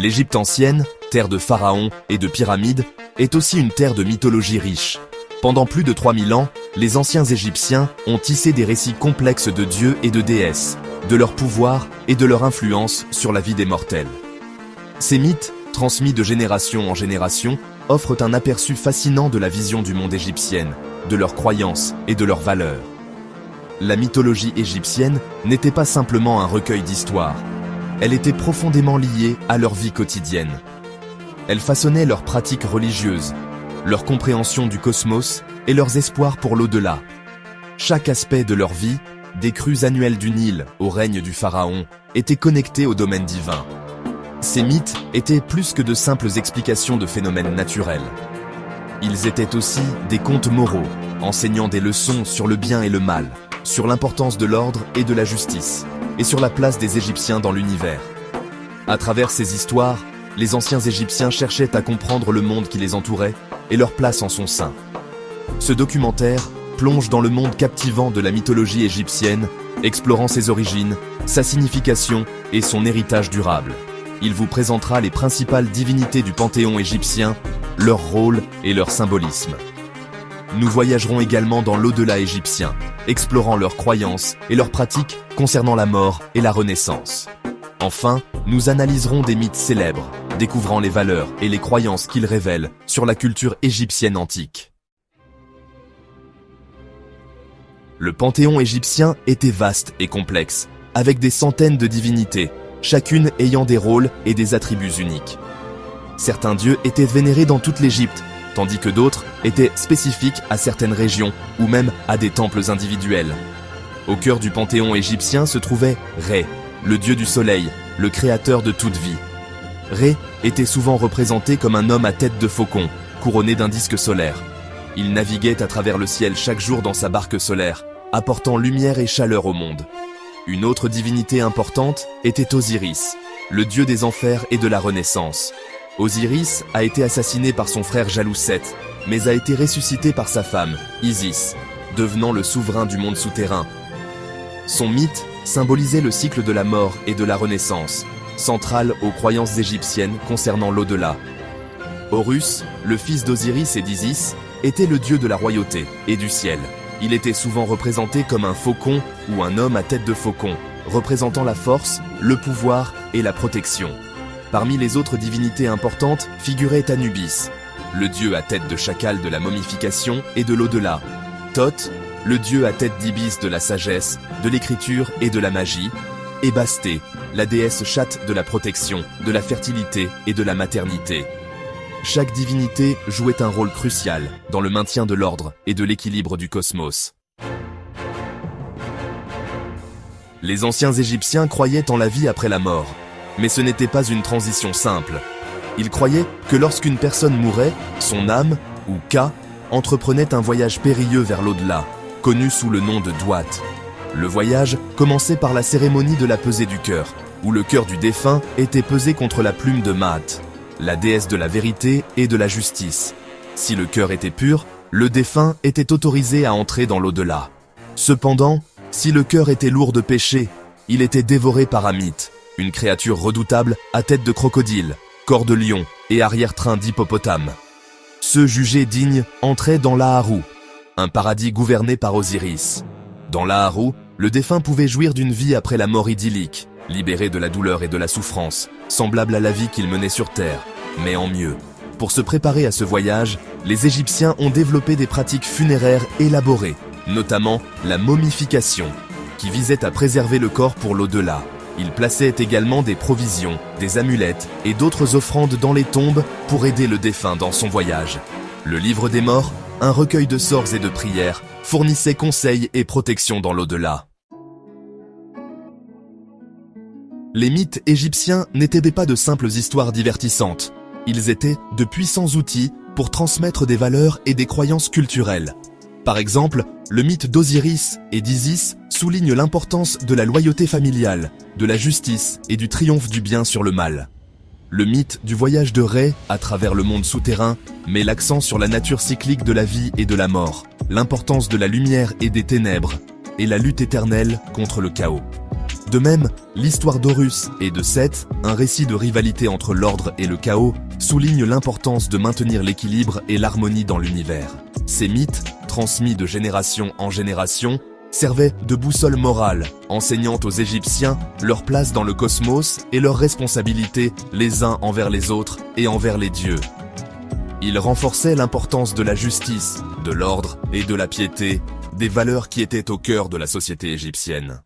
L'Égypte ancienne, terre de pharaons et de pyramides, est aussi une terre de mythologie riche. Pendant plus de 3000 ans, les anciens Égyptiens ont tissé des récits complexes de dieux et de déesses, de leur pouvoir et de leur influence sur la vie des mortels. Ces mythes, transmis de génération en génération, offrent un aperçu fascinant de la vision du monde égyptienne, de leurs croyances et de leurs valeurs. La mythologie égyptienne n'était pas simplement un recueil d'histoires. Elle était profondément liée à leur vie quotidienne. Elle façonnait leurs pratiques religieuses, leur compréhension du cosmos et leurs espoirs pour l'au-delà. Chaque aspect de leur vie, des crues annuelles du Nil au règne du pharaon, était connecté au domaine divin. Ces mythes étaient plus que de simples explications de phénomènes naturels. Ils étaient aussi des contes moraux, enseignant des leçons sur le bien et le mal, sur l'importance de l'ordre et de la justice, et sur la place des Égyptiens dans l'univers. À travers ces histoires, les anciens Égyptiens cherchaient à comprendre le monde qui les entourait et leur place en son sein. Ce documentaire plonge dans le monde captivant de la mythologie égyptienne, explorant ses origines, sa signification et son héritage durable. Il vous présentera les principales divinités du panthéon égyptien, leur rôle et leur symbolisme. Nous voyagerons également dans l'au-delà égyptien, explorant leurs croyances et leurs pratiques concernant la mort et la renaissance. Enfin, nous analyserons des mythes célèbres, découvrant les valeurs et les croyances qu'ils révèlent sur la culture égyptienne antique. Le panthéon égyptien était vaste et complexe, avec des centaines de divinités, chacune ayant des rôles et des attributs uniques. Certains dieux étaient vénérés dans toute l'Égypte, tandis que d'autres étaient spécifiques à certaines régions ou même à des temples individuels. Au cœur du panthéon égyptien se trouvait Ré, le dieu du soleil, le créateur de toute vie. Ré était souvent représenté comme un homme à tête de faucon, couronné d'un disque solaire. Il naviguait à travers le ciel chaque jour dans sa barque solaire, apportant lumière et chaleur au monde. Une autre divinité importante était Osiris, le dieu des enfers et de la renaissance. Osiris a été assassiné par son frère jaloux Seth, mais a été ressuscité par sa femme, Isis, devenant le souverain du monde souterrain. Son mythe symbolisait le cycle de la mort et de la renaissance, central aux croyances égyptiennes concernant l'au-delà. Horus, le fils d'Osiris et d'Isis, était le dieu de la royauté et du ciel. Il était souvent représenté comme un faucon ou un homme à tête de faucon, représentant la force, le pouvoir et la protection. Parmi les autres divinités importantes figurait Anubis, le dieu à tête de chacal de la momification et de l'au-delà. Thoth, le dieu à tête d'ibis de la sagesse, de l'écriture et de la magie. Et Basté, la déesse chatte de la protection, de la fertilité et de la maternité. Chaque divinité jouait un rôle crucial dans le maintien de l'ordre et de l'équilibre du cosmos. Les anciens Égyptiens croyaient en la vie après la mort, mais ce n'était pas une transition simple. Ils croyaient que lorsqu'une personne mourait, son âme, ou Ka, entreprenait un voyage périlleux vers l'au-delà, connu sous le nom de Duat. Le voyage commençait par la cérémonie de la pesée du cœur, où le cœur du défunt était pesé contre la plume de Maat, la déesse de la vérité et de la justice. Si le cœur était pur, le défunt était autorisé à entrer dans l'au-delà. Cependant, si le cœur était lourd de péché, il était dévoré par Amit, une créature redoutable à tête de crocodile, corps de lion et arrière-train d'hippopotame. Ceux jugés dignes entraient dans l'Aharu, un paradis gouverné par Osiris. Dans l'Aharu, le défunt pouvait jouir d'une vie après la mort idyllique, libéré de la douleur et de la souffrance, semblable à la vie qu'il menait sur Terre, mais en mieux. Pour se préparer à ce voyage, les Égyptiens ont développé des pratiques funéraires élaborées, notamment la momification, qui visait à préserver le corps pour l'au-delà. Ils plaçaient également des provisions, des amulettes et d'autres offrandes dans les tombes pour aider le défunt dans son voyage. Le livre des morts, un recueil de sorts et de prières, fournissait conseils et protection dans l'au-delà. Les mythes égyptiens n'étaient pas de simples histoires divertissantes. Ils étaient de puissants outils pour transmettre des valeurs et des croyances culturelles. Par exemple, le mythe d'Osiris et d'Isis souligne l'importance de la loyauté familiale, de la justice et du triomphe du bien sur le mal. Le mythe du voyage de Ré à travers le monde souterrain met l'accent sur la nature cyclique de la vie et de la mort, l'importance de la lumière et des ténèbres, et la lutte éternelle contre le chaos. De même, l'histoire d'Horus et de Seth, un récit de rivalité entre l'ordre et le chaos, souligne l'importance de maintenir l'équilibre et l'harmonie dans l'univers. Ces mythes, transmis de génération en génération, servaient de boussole morale, enseignant aux Égyptiens leur place dans le cosmos et leurs responsabilités les uns envers les autres et envers les dieux. Ils renforçaient l'importance de la justice, de l'ordre et de la piété, des valeurs qui étaient au cœur de la société égyptienne.